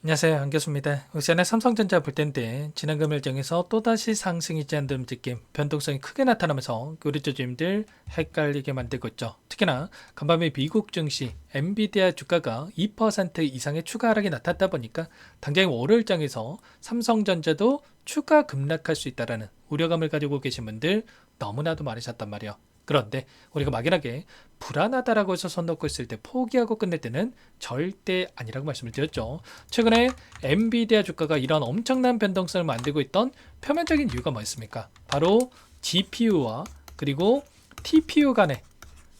안녕하세요, 한교수입니다. 시간에 삼성전자 볼 텐데 지난 금요일 장에서 또다시 상승이 제한된 움직임, 변동성이 크게 나타나면서 우리 주주님들 헷갈리게 만들고 있죠. 특히나 간밤에 미국 증시, 엔비디아 주가가 2% 이상의 추가 하락이 나타났다 보니까 당장 월요일 장에서 삼성전자도 추가 급락할 수 있다는 우려감을 가지고 계신 분들 너무나도 많으셨단 말이에요. 그런데 우리가 막연하게 불안하다라고 해서 손 놓고 있을 때 포기하고 끝낼 때는 절대 아니라고 말씀을 드렸죠. 최근에 엔비디아 주가가 이런 엄청난 변동성을 만들고 있던 표면적인 이유가 뭐였습니까? 바로 GPU와 그리고 TPU 간의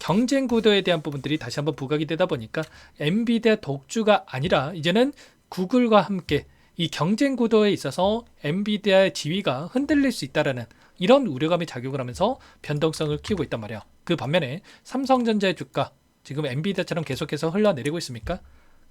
경쟁 구도에 대한 부분들이 다시 한번 부각이 되다 보니까 엔비디아 독주가 아니라 이제는 구글과 함께 이 경쟁 구도에 있어서 엔비디아의 지위가 흔들릴 수 있다라는 이런 우려감이 작용을 하면서 변동성을 키우고 있단 말이야. 그 반면에 삼성전자의 주가 지금 엔비디아처럼 계속해서 흘러내리고 있습니까?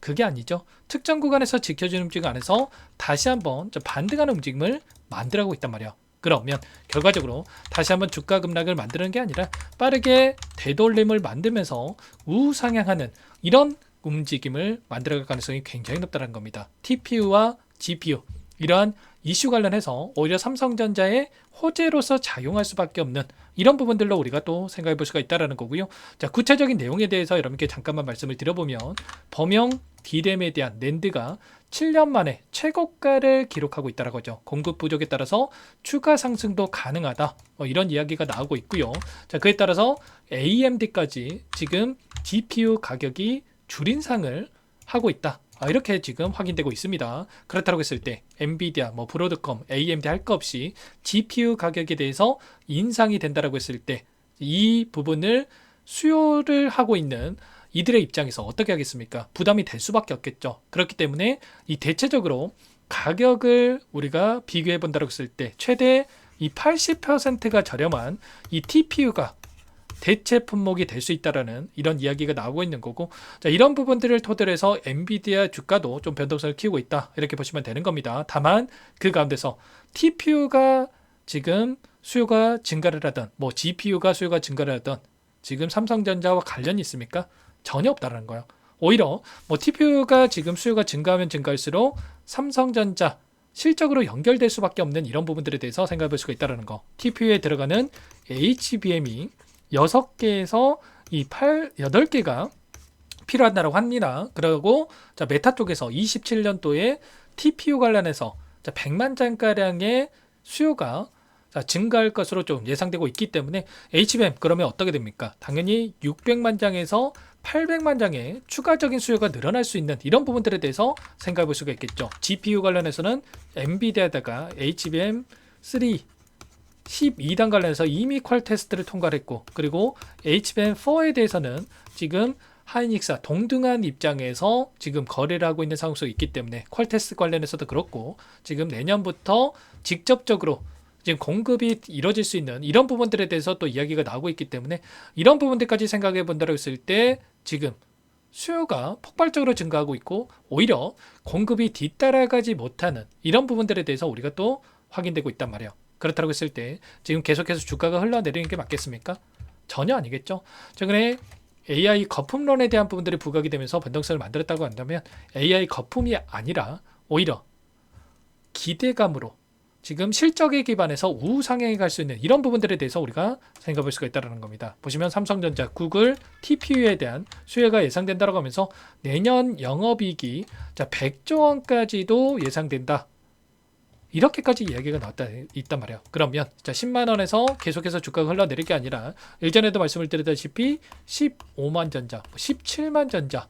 그게 아니죠. 특정 구간에서 지켜주는 움직임 안에서 다시 한번 좀 반등하는 움직임을 만들어가고 있단 말이야. 그러면 결과적으로 다시 한번 주가 급락을 만드는 게 아니라 빠르게 되돌림을 만들면서 우상향하는 이런 움직임을 만들어갈 가능성이 굉장히 높다는 겁니다. TPU와 GPU 이러한 이슈 관련해서 오히려 삼성전자의 호재로서 작용할 수밖에 없는 이런 부분들로 우리가 또 생각해 볼 수가 있다는 거고요. 자, 구체적인 내용에 대해서 여러분께 잠깐만 말씀을 드려보면 범용 D램에 대한 낸드가 7년 만에 최고가를 기록하고 있다는 거죠. 공급 부족에 따라서 추가 상승도 가능하다. 이런 이야기가 나오고 있고요. 자, 그에 따라서 AMD까지 지금 GPU 가격이 줄인상을 하고 있다. 이렇게 지금 확인되고 있습니다. 그렇다고 했을 때 엔비디아, 브로드컴, AMD 할 거 없이 GPU 가격에 대해서 인상이 된다라고 했을 때 이 부분을 수요를 하고 있는 이들의 입장에서 어떻게 하겠습니까? 부담이 될 수밖에 없겠죠. 그렇기 때문에 이 대체적으로 가격을 우리가 비교해 본다고 했을 때 최대 이 80%가 저렴한 이 TPU가 대체 품목이 될 수 있다라는 이런 이야기가 나오고 있는 거고, 자, 이런 부분들을 토대로 해서 엔비디아 주가도 좀 변동성을 키우고 있다 이렇게 보시면 되는 겁니다. 다만 그 가운데서 TPU가 지금 수요가 증가를 하던 GPU가 수요가 증가를 하던 지금 삼성전자와 관련이 있습니까? 전혀 없다라는 거예요. 오히려 TPU가 지금 수요가 증가하면 증가할수록 삼성전자 실적으로 연결될 수밖에 없는 이런 부분들에 대해서 생각해 볼 수가 있다는 거. TPU에 들어가는 HBM이 6개에서 이 8개가 필요하다고 합니다. 그리고 자, 메타 쪽에서 27년도에 TPU 관련해서 100만 장가량의 수요가 증가할 것으로 좀 예상되고 있기 때문에 HBM 그러면 어떻게 됩니까? 당연히 600만 장에서 800만 장의 추가적인 수요가 늘어날 수 있는 이런 부분들에 대해서 생각해 볼 수가 있겠죠. GPU 관련해서는 엔비디아다가 HBM3 12단 관련해서 이미 퀄 테스트를 통과를 했고, 그리고 HBM4에 대해서는 지금 하이닉스와 동등한 입장에서 지금 거래를 하고 있는 상황 속에 있기 때문에 퀄 테스트 관련해서도 그렇고 지금 내년부터 직접적으로 지금 공급이 이루어질 수 있는 이런 부분들에 대해서 또 이야기가 나오고 있기 때문에 이런 부분들까지 생각해 본다고 했을 때 지금 수요가 폭발적으로 증가하고 있고 오히려 공급이 뒤따라가지 못하는 이런 부분들에 대해서 우리가 또 확인되고 있단 말이에요. 그렇다고 했을 때 지금 계속해서 주가가 흘러내리는 게 맞겠습니까? 전혀 아니겠죠. 최근에 AI 거품론에 대한 부분들이 부각이 되면서 변동성을 만들었다고 한다면 AI 거품이 아니라 오히려 기대감으로 지금 실적에 기반해서 우상향에 갈 수 있는 이런 부분들에 대해서 우리가 생각해 볼 수가 있다는 겁니다. 보시면 삼성전자, 구글, TPU에 대한 수요가 예상된다고 하면서 내년 영업이익이 100조 원까지도 예상된다. 이렇게까지 이야기가 나왔다 있단 말이에요. 그러면 10만 원에서 계속해서 주가가 흘러내릴 게 아니라 일전에도 말씀을 드렸다시피 15만 전자, 17만 전자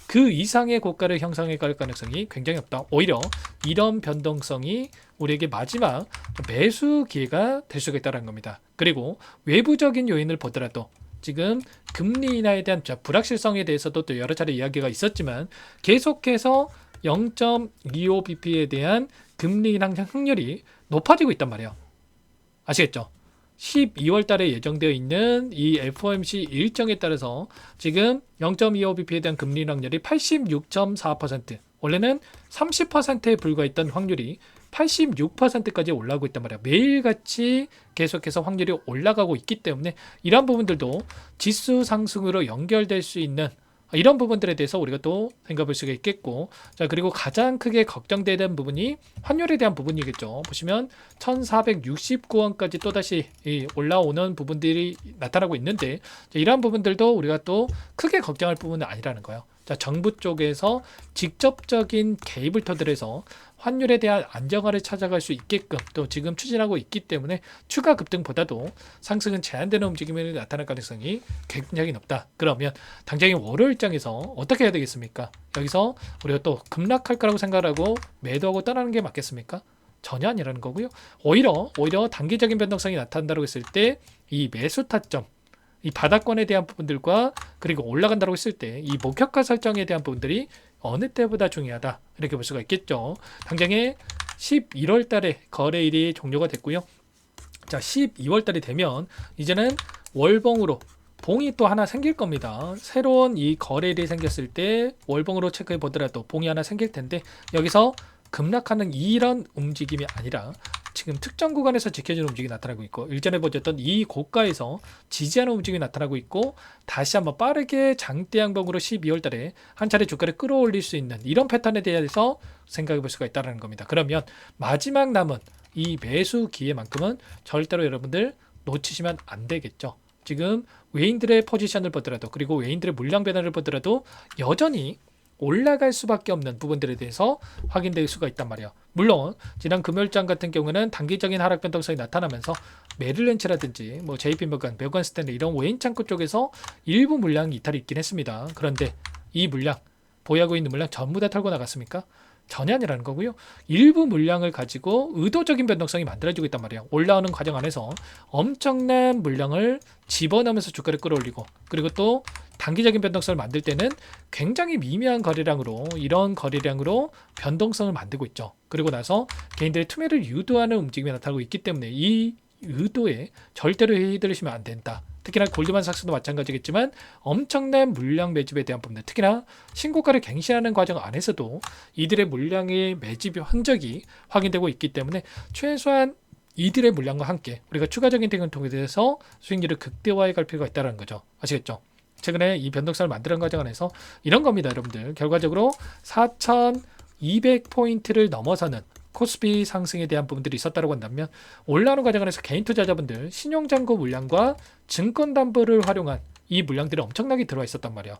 그 이상의 고가를 형성해 갈 가능성이 굉장히 없다. 오히려 이런 변동성이 우리에게 마지막 매수 기회가 될 수가 있다는 겁니다. 그리고 외부적인 요인을 보더라도 지금 금리 인하에 대한 불확실성에 대해서도 또 여러 차례 이야기가 있었지만 계속해서 0.25bp에 대한 금리 인하 확률이 높아지고 있단 말이에요. 아시겠죠? 12월 달에 예정되어 있는 이 FOMC 일정에 따라서 지금 0.25bp에 대한 금리 인하 확률이 86.4%, 원래는 30%에 불과했던 확률이 86%까지 올라가고 있단 말이야. 매일같이 계속해서 확률이 올라가고 있기 때문에 이러한 부분들도 지수 상승으로 연결될 수 있는 이런 부분들에 대해서 우리가 또 생각해 볼 수가 있겠고, 자, 그리고 가장 크게 걱정되는 부분이 환율에 대한 부분이겠죠. 보시면 1469원까지 또다시 올라오는 부분들이 나타나고 있는데, 자, 이러한 부분들도 우리가 또 크게 걱정할 부분은 아니라는 거예요. 자, 정부 쪽에서 직접적인 개입을 터들어서 환율에 대한 안정화를 찾아갈 수 있게끔 또 지금 추진하고 있기 때문에 추가 급등보다도 상승은 제한되는 움직임이 나타날 가능성이 굉장히 높다. 그러면 당장의 월요 일정에서 어떻게 해야 되겠습니까? 여기서 우리가 또 급락할 거라고 생각하고 매도하고 떠나는 게 맞겠습니까? 전혀 아니라는 거고요. 오히려 단기적인 변동성이 나타난다고 했을 때 이 매수 타점, 이 바닥권에 대한 부분들과 그리고 올라간다고 했을 때 이 목표가 설정에 대한 부분들이 어느 때보다 중요하다, 이렇게 볼 수가 있겠죠. 당장에 11월 달에 거래일이 종료가 됐고요. 자, 12월 달이 되면 이제는 월봉으로 봉이 또 하나 생길 겁니다. 새로운 이 거래일이 생겼을 때 월봉으로 체크해 보더라도 봉이 하나 생길 텐데, 여기서 급락하는 이런 움직임이 아니라 지금 특정 구간에서 지켜지는 움직임이 나타나고 있고, 일전에 보셨던 이 고가에서 지지하는 움직임이 나타나고 있고, 다시 한번 빠르게 장대 양봉으로 12월 달에 한 차례 주가를 끌어올릴 수 있는 이런 패턴에 대해서 생각해 볼 수가 있다는 겁니다. 그러면 마지막 남은 이 매수 기회만큼은 절대로 여러분들 놓치시면 안 되겠죠. 지금 외인들의 포지션을 보더라도, 그리고 외인들의 물량 변화를 보더라도 여전히 올라갈 수밖에 없는 부분들에 대해서 확인될 수가 있단 말이에요. 물론 지난 금요일장 같은 경우는 단기적인 하락 변동성이 나타나면서 메릴렌치라든지 뭐 JP모건, 모건 스탠리 이런 외인 창구 쪽에서 일부 물량 이탈이 있긴 했습니다. 그런데 이 물량, 보유하고 있는 물량 전부 다 털고 나갔습니까? 전혀 아니라는 거고요. 일부 물량을 가지고 의도적인 변동성이 만들어지고 있단 말이에요. 올라오는 과정 안에서 엄청난 물량을 집어넣으면서 주가를 끌어올리고, 그리고 또 단기적인 변동성을 만들 때는 굉장히 미미한 거래량으로, 이런 거래량으로 변동성을 만들고 있죠. 그리고 나서 개인들의 투매를 유도하는 움직임이 나타나고 있기 때문에 이 의도에 절대로 휘둘리시면 안 된다. 특히나 골드만삭스도 마찬가지겠지만 엄청난 물량 매집에 대한 부분들, 특히나 신고가를 갱신하는 과정 안에서도 이들의 물량의 매집 흔적이 확인되고 있기 때문에 최소한 이들의 물량과 함께 우리가 추가적인 대응을 통해서 수익률을 극대화해 갈 필요가 있다는 거죠. 아시겠죠? 최근에 이 변동성을 만드는 과정 안에서 이런 겁니다, 여러분들. 결과적으로 4,200포인트를 넘어서는 코스피 상승에 대한 부분들이 있었다고 한다면, 올라오는 과정 안에서 개인 투자자분들 신용잔고 물량과 증권담보를 활용한 이 물량들이 엄청나게 들어와 있었단 말이야.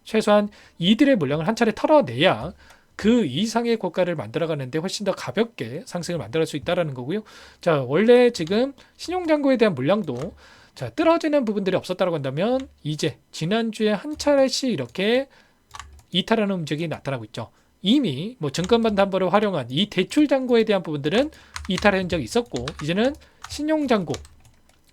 최소한 이들의 물량을 한 차례 털어내야 그 이상의 고가를 만들어가는데 훨씬 더 가볍게 상승을 만들어갈 수 있다는 거고요. 자, 원래 지금 신용잔고에 대한 물량도 자, 떨어지는 부분들이 없었다고 한다면 이제 지난주에 한 차례씩 이렇게 이탈하는 움직임이 나타나고 있죠. 이미 뭐 증권반 담보를 활용한 이 대출 잔고에 대한 부분들은 이탈한 적이 있었고, 이제는 신용 잔고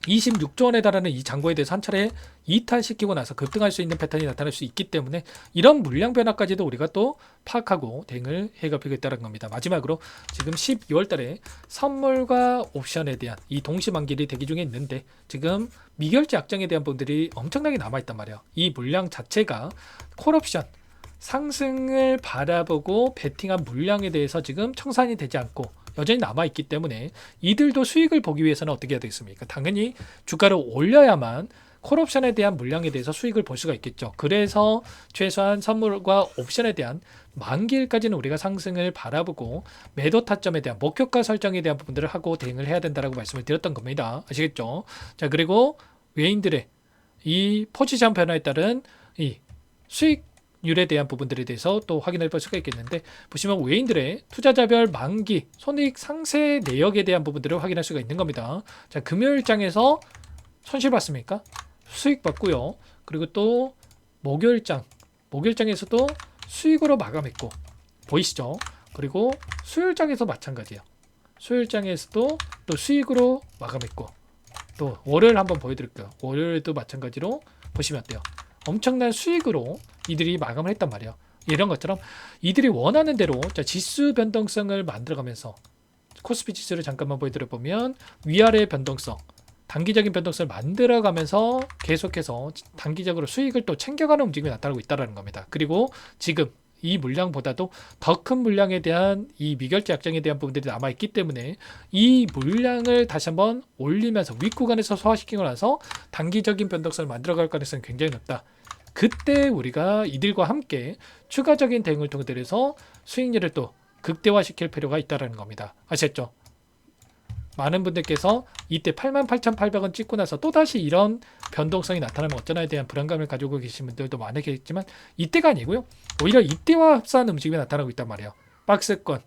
26조 원에 달하는 이 잔고에 대해서 한 차례 이탈시키고 나서 급등할 수 있는 패턴이 나타날 수 있기 때문에 이런 물량 변화까지도 우리가 또 파악하고 대응을 해가 필요했다는 겁니다. 마지막으로 지금 12월 달에 선물과 옵션에 대한 이 동시만기일이 대기 중에 있는데, 지금 미결제 약정에 대한 부분들이 엄청나게 남아있단 말이에요. 이 물량 자체가 콜옵션 상승을 바라보고 베팅한 물량에 대해서 지금 청산이 되지 않고 여전히 남아있기 때문에 이들도 수익을 보기 위해서는 어떻게 해야 되겠습니까? 당연히 주가를 올려야만 콜옵션에 대한 물량에 대해서 수익을 볼 수가 있겠죠. 그래서 최소한 선물과 옵션에 대한 만기일까지는 우리가 상승을 바라보고 매도 타점에 대한 목표가 설정에 대한 부분들을 하고 대응을 해야 된다고 말씀을 드렸던 겁니다. 아시겠죠? 자, 그리고 외인들의 이 포지션 변화에 따른 이 수익률에 대한 부분들에 대해서 또 확인해 볼 수가 있겠는데, 보시면 외인들의 투자자별 만기 손익 상세 내역에 대한 부분들을 확인할 수가 있는 겁니다. 자, 금요일장에서 손실 봤습니까? 수익 봤고요. 그리고 또 목요일장에서도 수익으로 마감했고, 보이시죠? 그리고 수요일장에서 마찬가지예요. 수요일장에서도 또 수익으로 마감했고, 또 월요일 한번 보여드릴게요. 월요일도 마찬가지로 보시면 어때요? 엄청난 수익으로 이들이 마감을 했단 말이에요. 이런 것처럼 이들이 원하는 대로 지수 변동성을 만들어가면서 코스피 지수를 잠깐만 보여드려 보면 위아래 변동성, 단기적인 변동성을 만들어가면서 계속해서 단기적으로 수익을 또 챙겨가는 움직임이 나타나고 있다는 겁니다. 그리고 지금 이 물량보다도 더 큰 물량에 대한 이 미결제 약정에 대한 부분들이 남아있기 때문에 이 물량을 다시 한번 올리면서 윗구간에서 소화시키고 나서 단기적인 변동성을 만들어갈 가능성이 굉장히 높다. 그때 우리가 이들과 함께 추가적인 대응을 통해서 수익률을 또 극대화시킬 필요가 있다는 겁니다. 아셨죠? 많은 분들께서 이때 88,800원 찍고 나서 또다시 이런 변동성이 나타나면 어쩌나에 대한 불안감을 가지고 계신 분들도 많으겠지만 이때가 아니고요. 오히려 이때와 흡사한 움직임이 나타나고 있단 말이에요. 박스권.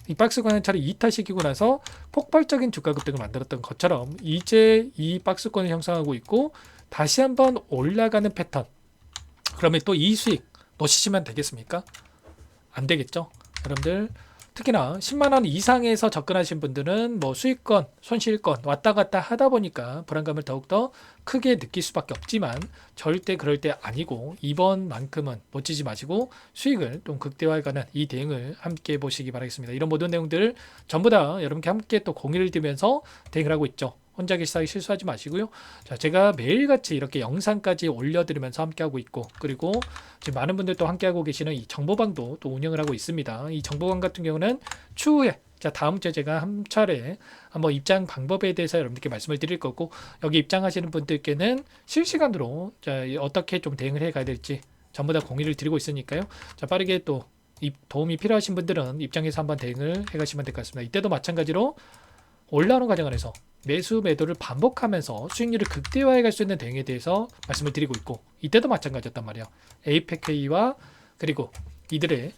이 박스권은 차라리 이탈시키고 나서 폭발적인 주가 급등을 만들었던 것처럼 이제 이 박스권을 형성하고 있고 다시 한번 올라가는 패턴. 그러면 또 이 수익 놓치시면 되겠습니까? 안 되겠죠? 여러분들 특히나 10만 원 이상에서 접근하신 분들은 뭐 수익권, 손실권 왔다 갔다 하다 보니까 불안감을 더욱더 크게 느낄 수밖에 없지만 절대 그럴 때 아니고 이번만큼은 놓치지 마시고 수익을 좀 극대화해가는 이 대응을 함께 보시기 바라겠습니다. 이런 모든 내용들을 전부 다 여러분께 함께 또 공유를 드리면서 대응을 하고 있죠. 혼자 계시다기 실수하지 마시고요. 자, 제가 매일같이 이렇게 영상까지 올려드리면서 함께하고 있고 그리고 지금 많은 분들 또 함께하고 계시는 이 정보방도 또 운영을 하고 있습니다. 이 정보방 같은 경우는 추후에 자 다음 주에 제가 한 차례 한번 입장 방법에 대해서 여러분들께 말씀을 드릴 거고 여기 입장하시는 분들께는 실시간으로 자 어떻게 좀 대응을 해 가야 될지 전부 다 공유를 드리고 있으니까요. 자 빠르게 또 도움이 필요하신 분들은 입장해서 한번 대응을 해 가시면 될 것 같습니다. 이때도 마찬가지로 올라오는 과정 안에서 매수 매도를 반복하면서 수익률을 극대화해 갈 수 있는 대응에 대해서 말씀을 드리고 있고 이때도 마찬가지였단 말이에요. 에이펙회의와 그리고 이들의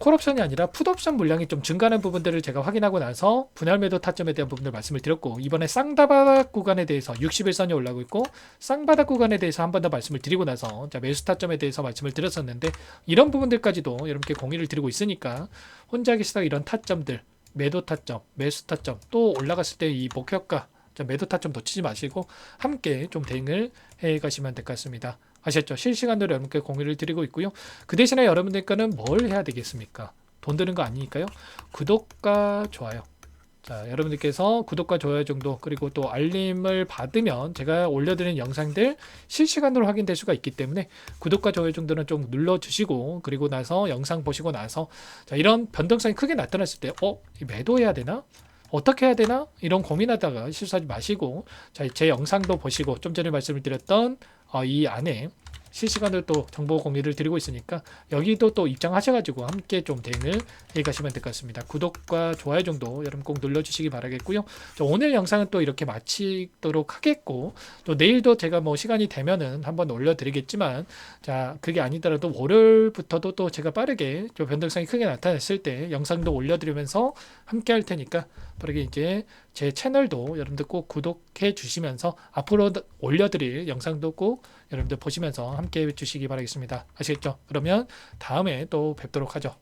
콜옵션이 아니라 풋옵션 물량이 좀 증가하는 부분들을 제가 확인하고 나서 분할 매도 타점에 대한 부분을 말씀을 드렸고 이번에 쌍바닥 구간에 대해서 60일선이 올라오고 있고 쌍바닥 구간에 대해서 한 번 더 말씀을 드리고 나서 자 매수 타점에 대해서 말씀을 드렸었는데 이런 부분들까지도 여러분께 공유를 드리고 있으니까 혼자 계시다가 이런 타점들 매도 타점, 매수 타점 또 올라갔을 때 이 목표가 매도 타점 놓치지 마시고 함께 좀 대응을 해 가시면 될 것 같습니다. 아셨죠? 실시간으로 여러분께 공유를 드리고 있고요. 그 대신에 여러분들께는 뭘 해야 되겠습니까? 돈 드는 거 아니니까요. 구독과 좋아요. 자, 여러분들께서 구독과 좋아요 정도 그리고 또 알림을 받으면 제가 올려드리는 영상들 실시간으로 확인될 수가 있기 때문에 구독과 좋아요 정도는 좀 눌러주시고 그리고 나서 영상 보시고 나서 자, 이런 변동성이 크게 나타났을 때 매도해야 되나? 어떻게 해야 되나? 이런 고민하다가 실수하지 마시고 자, 제 영상도 보시고 좀 전에 말씀을 드렸던 이 안에 실시간으로 또 정보 공유를 드리고 있으니까 여기도 또 입장하셔가지고 함께 좀 대응을 해 가시면 될 것 같습니다. 구독과 좋아요 정도 여러분 꼭 눌러주시기 바라겠고요. 오늘 영상은 또 이렇게 마치도록 하겠고 또 내일도 제가 뭐 시간이 되면은 한번 올려드리겠지만 자 그게 아니더라도 월요일부터도 또 제가 빠르게 좀 변동성이 크게 나타났을 때 영상도 올려드리면서 함께 할 테니까 빠르게 이제 제 채널도 여러분들 꼭 구독해 주시면서 앞으로 올려드릴 영상도 꼭 여러분들 보시면서 함께 해주시기 바라겠습니다. 아시겠죠? 그러면 다음에 또 뵙도록 하죠.